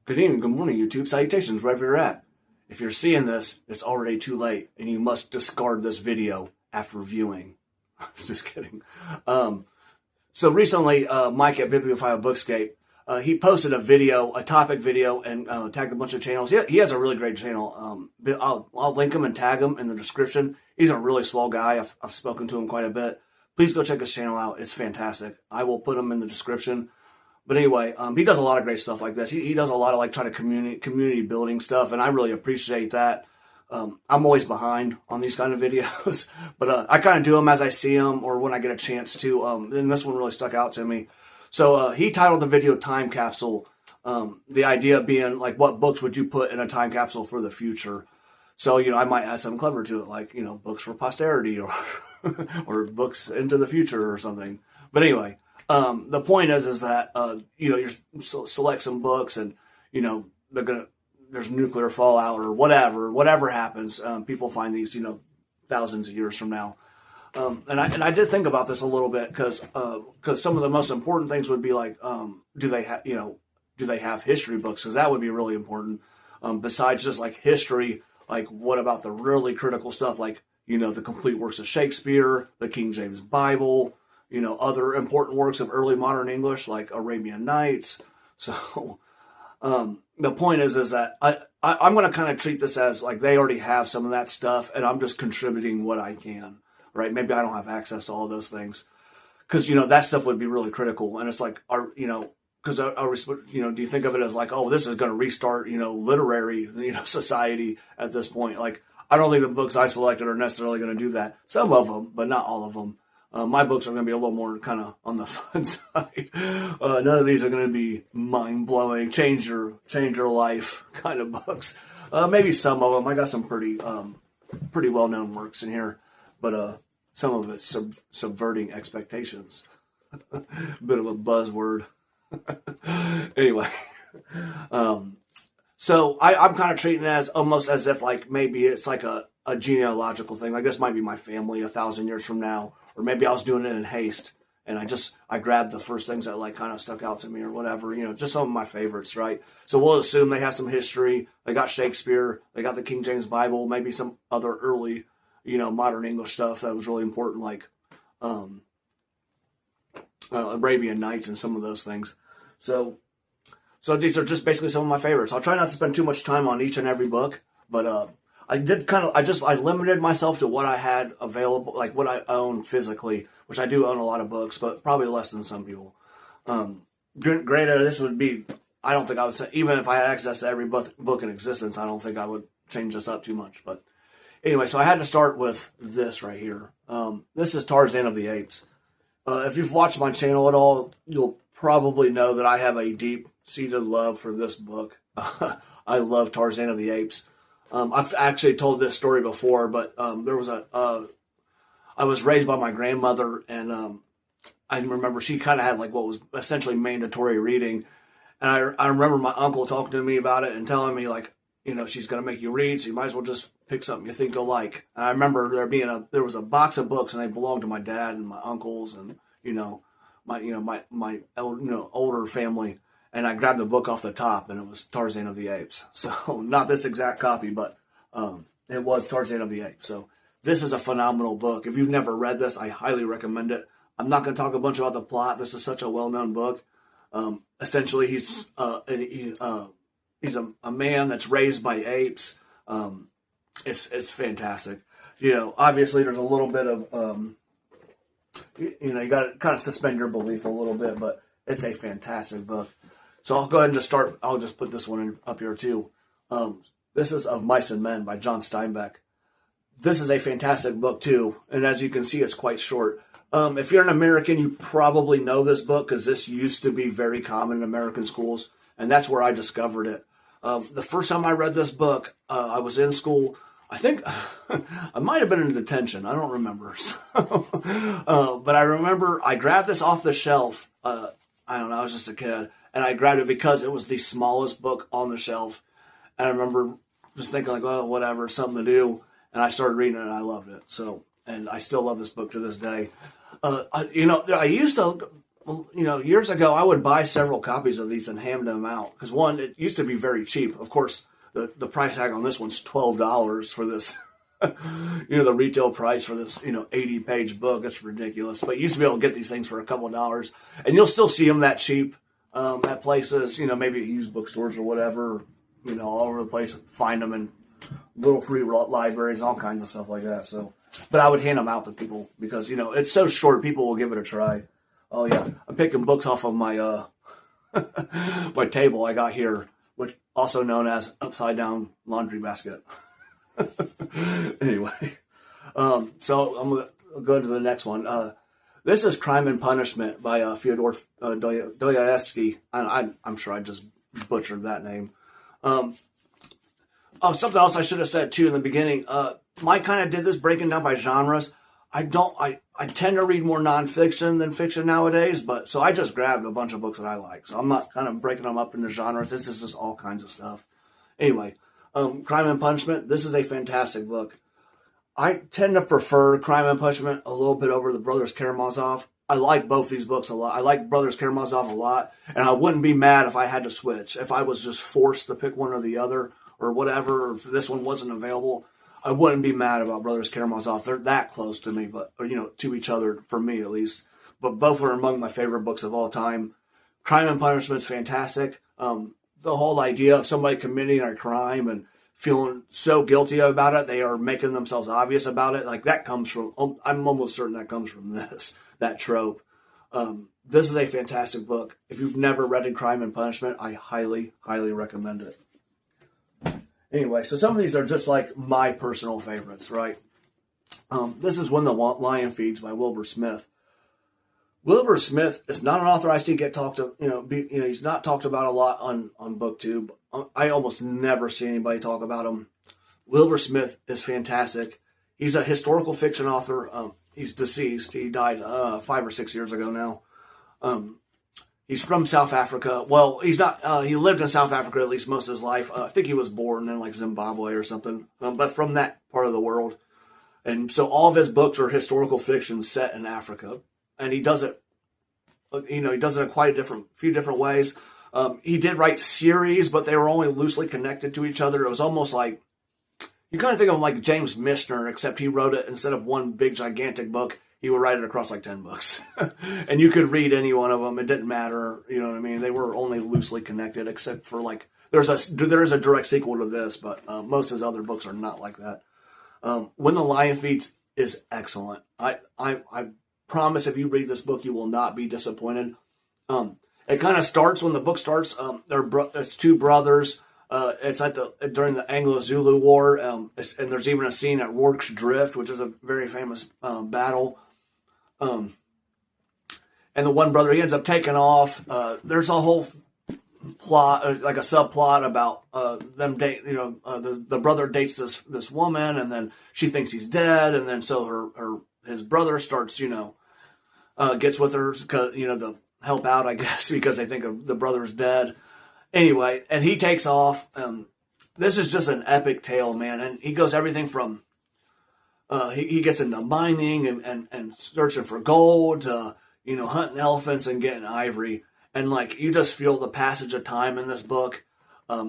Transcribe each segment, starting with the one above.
Good evening, good morning, YouTube. Salutations, wherever you're at. If you're seeing this, it's already too late, and you must discard this video after viewing. Just kidding. So recently, Mike at Bibliophile Bookscape, he posted a video, a topic video, and tagged a bunch of channels. He has a really great channel. I'll link him and tag him in the description. He's a really swell guy. I've spoken to him quite a bit. Please go check his channel out. It's fantastic. I will put him in the description. But anyway, he does a lot of great stuff like this. He does a lot of like trying to community building stuff, and I really appreciate that. I'm always behind on these kind of videos, but I kind of do them as I see them or when I get a chance to. And this one really stuck out to me. So he titled the video "Time Capsule." The idea being like, what books would you put in a time capsule for the future? So I might add something clever to it, like books for posterity or or books into the future or something. But anyway. The point is that, you select some books and, there's nuclear fallout or whatever happens. People find these, thousands of years from now. And I did think about this a little bit because some of the most important things would be like, do they have history books? Because that would be really important. Besides just like history, like what about the really critical stuff? Like, the complete works of Shakespeare, the King James Bible, other important works of early modern English like Arabian Nights. So the point is that I'm going to kind of treat this as like they already have some of that stuff and I'm just contributing what I can, right? Maybe I don't have access to all of those things because, that stuff would be really critical. And it's like, because do you think of it as like, oh, this is going to restart, literary, society at this point? Like, I don't think the books I selected are necessarily going to do that. Some of them, but not all of them. My books are going to be a little more kind of on the fun side. None of these are going to be mind-blowing, change your life kind of books. Maybe some of them. I got some pretty well-known works in here, but some of it's subverting expectations. Bit of a buzzword. Anyway, so I'm kind of treating it as almost as if like maybe it's like a genealogical thing. Like this might be my family 1,000 years from now. Or maybe I was doing it in haste and I grabbed the first things that like kind of stuck out to me or whatever, just some of my favorites, right? So we'll assume they have some history. They got Shakespeare, they got the King James Bible, maybe some other early, modern English stuff that was really important, like Arabian Nights and some of those things. So these are just basically some of my favorites. I'll try not to spend too much time on each and every book, but I limited myself to what I had available, like what I own physically, which I do own a lot of books, but probably less than some people. Granted, this would be, I don't think I would say, even if I had access to every book in existence, I don't think I would change this up too much. But anyway, so I had to start with this right here. This is Tarzan of the Apes. If you've watched my channel at all, you'll probably know that I have a deep-seated love for this book. I love Tarzan of the Apes. I've actually told this story before, but there was I was raised by my grandmother, and I remember she kind of had like what was essentially mandatory reading, and I remember my uncle talking to me about it and telling me like, she's going to make you read, so you might as well just pick something you think you'll like. And I remember there was a box of books, and they belonged to my dad and my uncles, and my older family. And I grabbed the book off the top, and it was Tarzan of the Apes. So not this exact copy, but it was Tarzan of the Apes. So this is a phenomenal book. If you've never read this, I highly recommend it. I'm not going to talk a bunch about the plot. This is such a well-known book. Essentially, he's a man that's raised by apes. It's fantastic. Obviously, there's a little bit of you got to kind of suspend your belief a little bit, but it's a fantastic book. So I'll go ahead and just start. I'll just put this one up here too. This is Of Mice and Men by John Steinbeck. This is a fantastic book too. And as you can see, it's quite short. If you're an American, you probably know this book because this used to be very common in American schools. And that's where I discovered it. The first time I read this book, I was in school. I think I might have been in detention. I don't remember. But I remember I grabbed this off the shelf. I don't know. I was just a kid. And I grabbed it because it was the smallest book on the shelf. And I remember just thinking like, well, whatever, something to do. And I started reading it and I loved it. So, and I still love this book to this day. I used to well, years ago, I would buy several copies of these and hand them out. Because one, it used to be very cheap. Of course, the price tag on this one's $12 for this. The retail price for this, 80-page book. It's ridiculous. But you used to be able to get these things for a couple of dollars. And you'll still see them that cheap at places, maybe at used bookstores or whatever, all over the place. Find them in little free libraries and all kinds of stuff like that. So, but I would hand them out to people because, it's so short, people will give it a try. Oh, yeah. I'm picking books off of my my table I got here, which also known as upside down laundry basket. Anyway, so I'm going to go to the next one. This is Crime and Punishment by Fyodor Dostoevsky. I'm sure I just butchered that name. Something else I should have said too in the beginning. Mike kind of did this breaking down by genres. I tend to read more nonfiction than fiction nowadays, so I just grabbed a bunch of books that I like. So I'm not kind of breaking them up into genres. This is just all kinds of stuff. Anyway, Crime and Punishment. This is a fantastic book. I tend to prefer Crime and Punishment a little bit over the Brothers Karamazov. I like both these books a lot. I like Brothers Karamazov a lot, and I wouldn't be mad if I had to switch. If I was just forced to pick one or the other or whatever, or if this one wasn't available, I wouldn't be mad about Brothers Karamazov. They're that close to me, to each other, for me at least. But both are among my favorite books of all time. Crime and Punishment is fantastic. The whole idea of somebody committing a crime and feeling so guilty about it, they are making themselves obvious about it. Like that comes from, I'm almost certain that comes from that trope. This is a fantastic book. If you've never read Crime and Punishment, I highly, highly recommend it. Anyway, so some of these are just like my personal favorites, right? This is When the Lion Feeds by Wilbur Smith. Wilbur Smith is not an author I see get talked to, he's not talked about a lot on BookTube. I almost never see anybody talk about him. Wilbur Smith is fantastic. He's a historical fiction author. He's deceased. He died 5 or 6 years ago now. He's from South Africa. Well, he's not. He lived in South Africa at least most of his life. I think he was born in like Zimbabwe or something, but from that part of the world. And so all of his books are historical fiction set in Africa, and he does it. He does it in quite a few different ways. He did write series, but they were only loosely connected to each other. It was almost like you kind of think of him like James Michener, except he wrote it instead of one big gigantic book. He would write it across like 10 books. And you could read any one of them. It didn't matter. You know what I mean? They were only loosely connected, except for like, there is a direct sequel to this, but most of his other books are not like that. When the Lion Feeds is excellent. I promise if you read this book, you will not be disappointed. It kind of starts when the book starts. It's two brothers. It's during the Anglo-Zulu War. And there's even a scene at Rorke's Drift, which is a very famous battle. And the one brother, he ends up taking off. There's a whole plot, like a subplot about them date. The brother dates this woman, and then she thinks he's dead, and then so his brother starts, gets with her because to help out, I guess, because they think the brother's dead. Anyway, and he takes off. This is just an epic tale, man, and he goes everything from. He gets into mining and searching for gold, hunting elephants and getting ivory. And like, you just feel the passage of time in this book.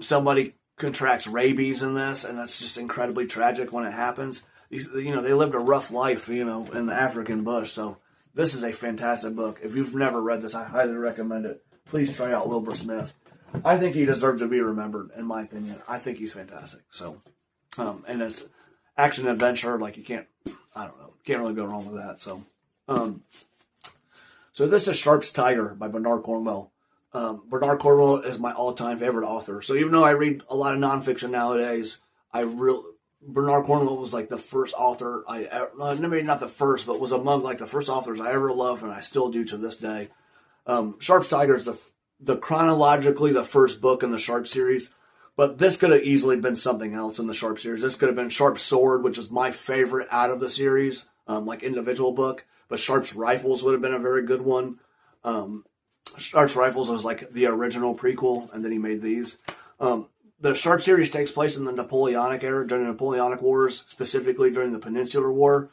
Somebody contracts rabies in this, and that's just incredibly tragic when it happens. They lived a rough life, in the African bush. So this is a fantastic book. If you've never read this, I highly recommend it. Please try out Wilbur Smith. I think he deserves to be remembered, in my opinion. I think he's fantastic. So, and it's action adventure, like you can't really go wrong with that. So, so this is Sharpe's Tiger by Bernard Cornwell. Bernard Cornwell is my all-time favorite author. So even though I read a lot of nonfiction nowadays, Bernard Cornwell was like the first author maybe not the first, but was among like the first authors I ever loved, and I still do to this day. Sharpe's Tiger is the chronologically the first book in the Sharpe series. But this could have easily been something else in the Sharpe series. This could have been Sharpe's Sword, which is my favorite out of the series, like individual book. But Sharpe's Rifles would have been a very good one. Sharpe's Rifles was like the original prequel, and then he made these. The Sharpe series takes place in the Napoleonic era, during the Napoleonic Wars, specifically during the Peninsular War.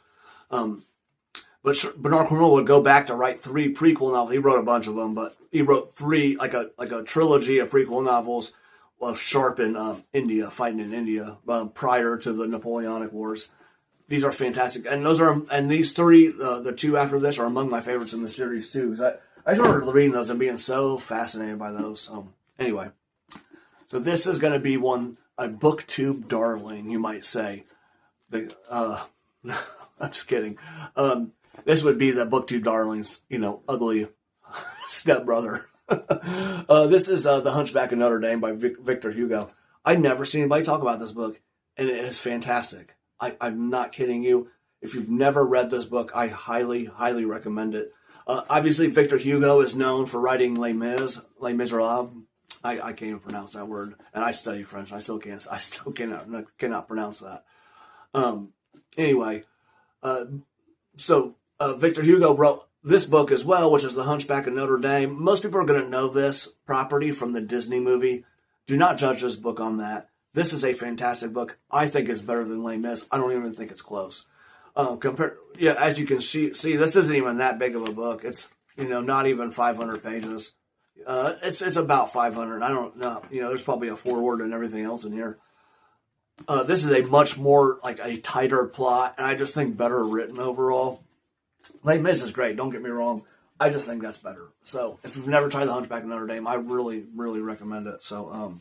But But Bernard Cornwell would go back to write 3 prequel novels. He wrote a bunch of them, but he wrote 3, like a trilogy of prequel novels of Sharp in India, fighting in India prior to the Napoleonic Wars. These are fantastic, and these 3, the 2 after this, are among my favorites in the series too. Because I started reading those and being so fascinated by those. Anyway, so this is going to be a booktube darling, you might say. I'm just kidding. This would be the booktube darling's, ugly stepbrother. This is The Hunchback of Notre Dame by Victor Hugo. I've never seen anybody talk about this book, and it is fantastic. I'm not kidding you. If you've never read this book, I highly, highly recommend it. Obviously, Victor Hugo is known for writing Les Miserables. I can't even pronounce that word, and I study French. I still cannot pronounce that. Anyway, so Victor Hugo wrote this book as well, which is The Hunchback of Notre Dame. Most people are going to know this property from the Disney movie. Do not judge this book on that. This is a fantastic book. I think it's better than Les Mis. I don't even think it's close. As you can see, this isn't even that big of a book. It's, not even 500 pages. It's about 500. I don't know. There's probably a foreword and everything else in here. This is a much more, like, a tighter plot, and I just think better written overall. Les Mis is great, don't get me wrong. I just think that's better. So, if you've never tried The Hunchback of Notre Dame, I really, really recommend it. So,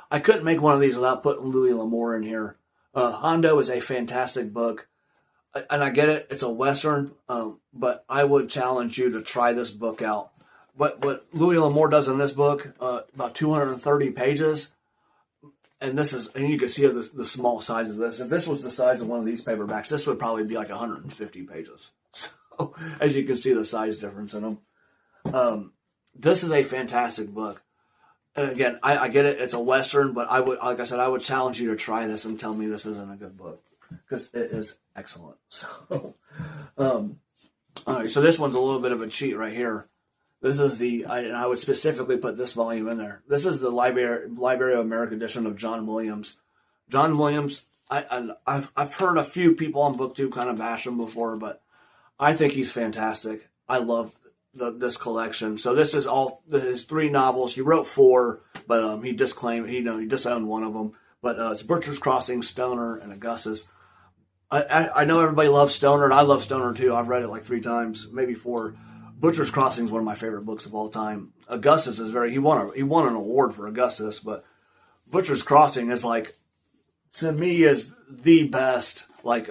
I couldn't make one of these without putting Louis L'Amour in here. Hondo is a fantastic book, and I get it, it's a Western, but I would challenge you to try this book out. What Louis L'Amour does in this book, about 230 pages, and you can see the small size of this. If this was the size of one of these paperbacks, this would probably be like 150 pages. So, as you can see the size difference in them. This is a fantastic book. And again, I get it, it's a Western, but I would challenge you to try this and tell me this isn't a good book. Because it is excellent. So, all right, so this one's a little bit of a cheat right here. This is and I would specifically put this volume in there. This is the Library of America edition of John Williams. John Williams, I've heard a few people on BookTube kind of bash him before, but I think he's fantastic. I love this collection. So this is all his 3 novels. He wrote 4, but he disclaimed he disowned one of them. But it's Butcher's Crossing, Stoner, and Augustus. I know everybody loves Stoner, and I love Stoner too. I've read it like 3 times, maybe 4. Butcher's Crossing is one of my favorite books of all time. Augustus is he won an award for Augustus, but Butcher's Crossing is, like, to me, is the best, like,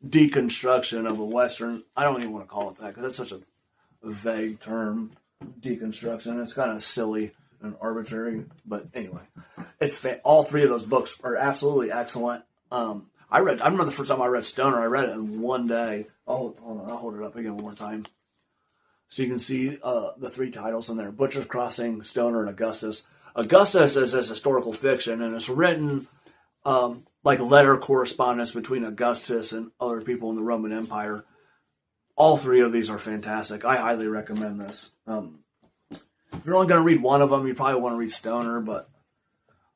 deconstruction of a Western. I don't even want to call it that because that's such a vague term, deconstruction. It's kind of silly and arbitrary, but anyway, all 3 of those books are absolutely excellent. I remember the first time I read Stoner, I read it in one day. Hold on, I'll hold it up again one more time. So you can see the 3 titles in there: Butcher's Crossing, Stoner, and Augustus. Augustus is historical fiction, and it's written like letter correspondence between Augustus and other people in the Roman Empire. All 3 of these are fantastic. I highly recommend this. If you're only going to read one of them, you probably want to read Stoner, but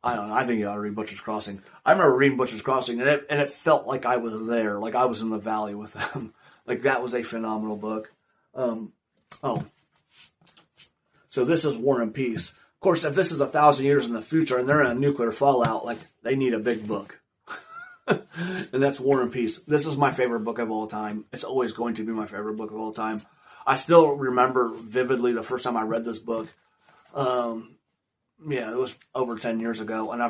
I don't know. I think you ought to read Butcher's Crossing. I remember reading Butcher's Crossing, and it felt like I was there, like I was in the valley with them. Like, that was a phenomenal book. So this is War and Peace. Of course, if this is 1,000 years in the future and they're in a nuclear fallout, like, they need a big book. And that's War and Peace. This is my favorite book of all time. It's always going to be my favorite book of all time. I still remember vividly the first time I read this book. It was over 10 years ago, and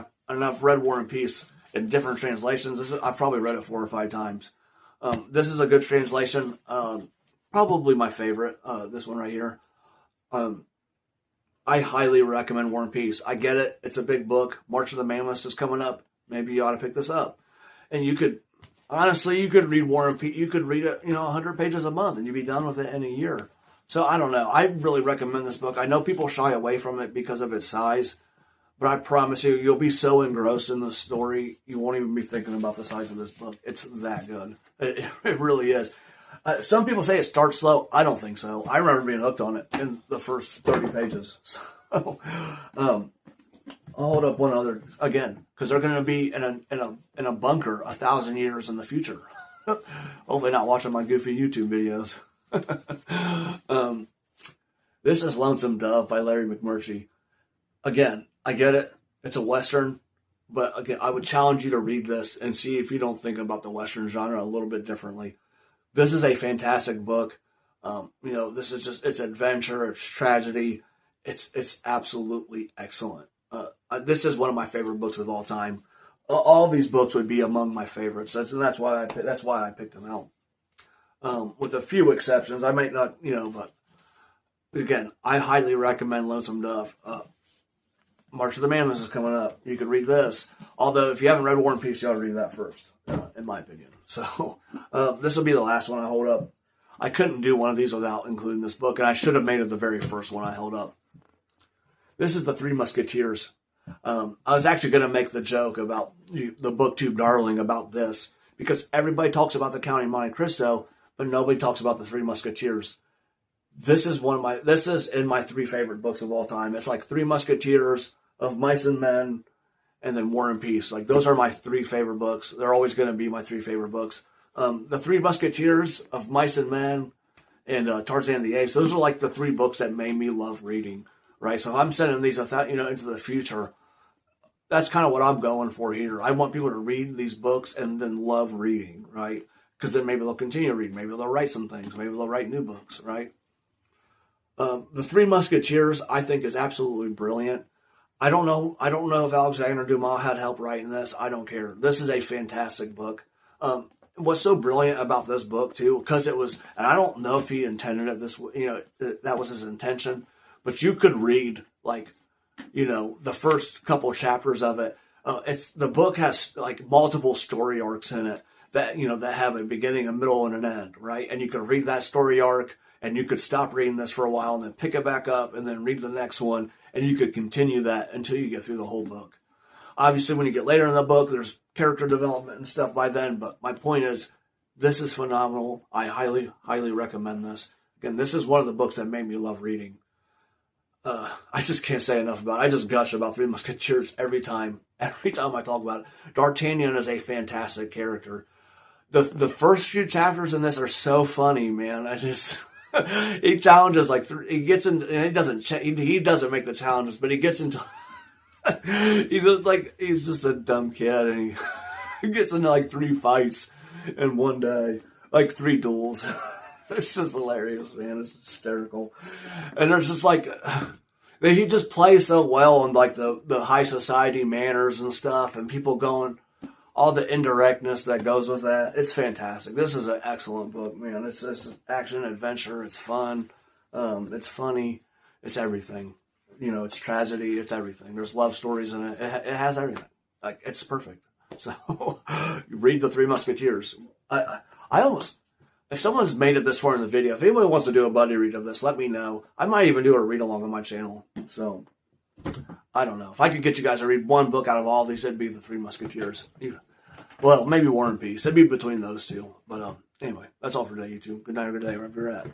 I've read War and Peace in different translations. I've probably read it 4 or 5 times. This is a good translation. Probably my favorite. This one right here. I highly recommend War and Peace. I get it. It's a big book. March of the Mammoths is coming up. Maybe you ought to pick this up. And you could read War and Peace. You could read it, 100 pages a month, and you'd be done with it in a year. So I don't know. I really recommend this book. I know people shy away from it because of its size, but I promise you, you'll be so engrossed in the story, you won't even be thinking about the size of this book. It's that good. It really is. Some people say it starts slow. I don't think so. I remember being hooked on it in the first 30 pages. So, I'll hold up one other again because they're going to be in a bunker 1,000 years in the future. Hopefully not watching my goofy YouTube videos. This is Lonesome Dove by Larry McMurtry. Again, I get it. It's a Western. But again, I would challenge you to read this and see if you don't think about the Western genre a little bit differently. This is a fantastic book. This is just, it's adventure, it's tragedy. It's absolutely excellent. This is one of my favorite books of all time. All these books would be among my favorites. That's why I picked them out. With a few exceptions, I might not, but again, I highly recommend Lonesome Dove. March of the Mammoths is coming up. You could read this. Although, if you haven't read War and Peace, you ought to read that first, in my opinion. So, this will be the last one I hold up. I couldn't do one of these without including this book, and I should have made it the very first one I held up. This is The Three Musketeers. I was actually going to make the joke about the BookTube darling about this, because everybody talks about the Count of Monte Cristo, but nobody talks about The Three Musketeers. This is in my three favorite books of all time. It's like Three Musketeers, Of Mice and Men, and then War and Peace. Like, those are my three favorite books. They're always going to be my three favorite books. The Three Musketeers, Of Mice and Men, and Tarzan the Apes. Those are like the three books that made me love reading, right? So if I'm sending these into the future, that's kind of what I'm going for here. I want people to read these books and then love reading, right? Because then maybe they'll continue reading. Maybe they'll write some things. Maybe they'll write new books, right? The Three Musketeers, I think, is absolutely brilliant. I don't know if Alexander Dumas had help writing this. I don't care. This is a fantastic book. What's so brilliant about this book, too, because it was, and I don't know if he intended it this way, that was his intention, but you could read, the first couple of chapters of it. The book has, multiple story arcs in it that have a beginning, a middle, and an end, right? And you could read that story arc, and you could stop reading this for a while and then pick it back up and then read the next one, and you could continue that until you get through the whole book. Obviously, when you get later in the book, there's character development and stuff by then, but my point is, this is phenomenal. I highly, highly recommend this. Again, this is one of the books that made me love reading. I just can't say enough about it. I just gush about Three Musketeers every time I talk about it. D'Artagnan is a fantastic character. The first few chapters in this are so funny, man. He challenges he gets into, and he doesn't make the challenges, but he gets into he's just a dumb kid, and he gets into 3 fights in one day, 3 duels. It's just hilarious, man. It's hysterical. And there's just he just plays so well on the high society manners and stuff, and people going, all the indirectness that goes with that. It's fantastic. This is an excellent book, man. It's action, adventure. It's fun. It's funny. It's everything. It's tragedy. It's everything. There's love stories in it. It has everything. It's perfect. So read The Three Musketeers. I almost, if someone's made it this far in the video, if anybody wants to do a buddy read of this, let me know. I might even do a read along on my channel. So I don't know. If I could get you guys to read one book out of all these, it'd be The Three Musketeers. Well, maybe War and Peace. It'd be between those two. But anyway, that's all for today, YouTube. Good night or good day, wherever you're at.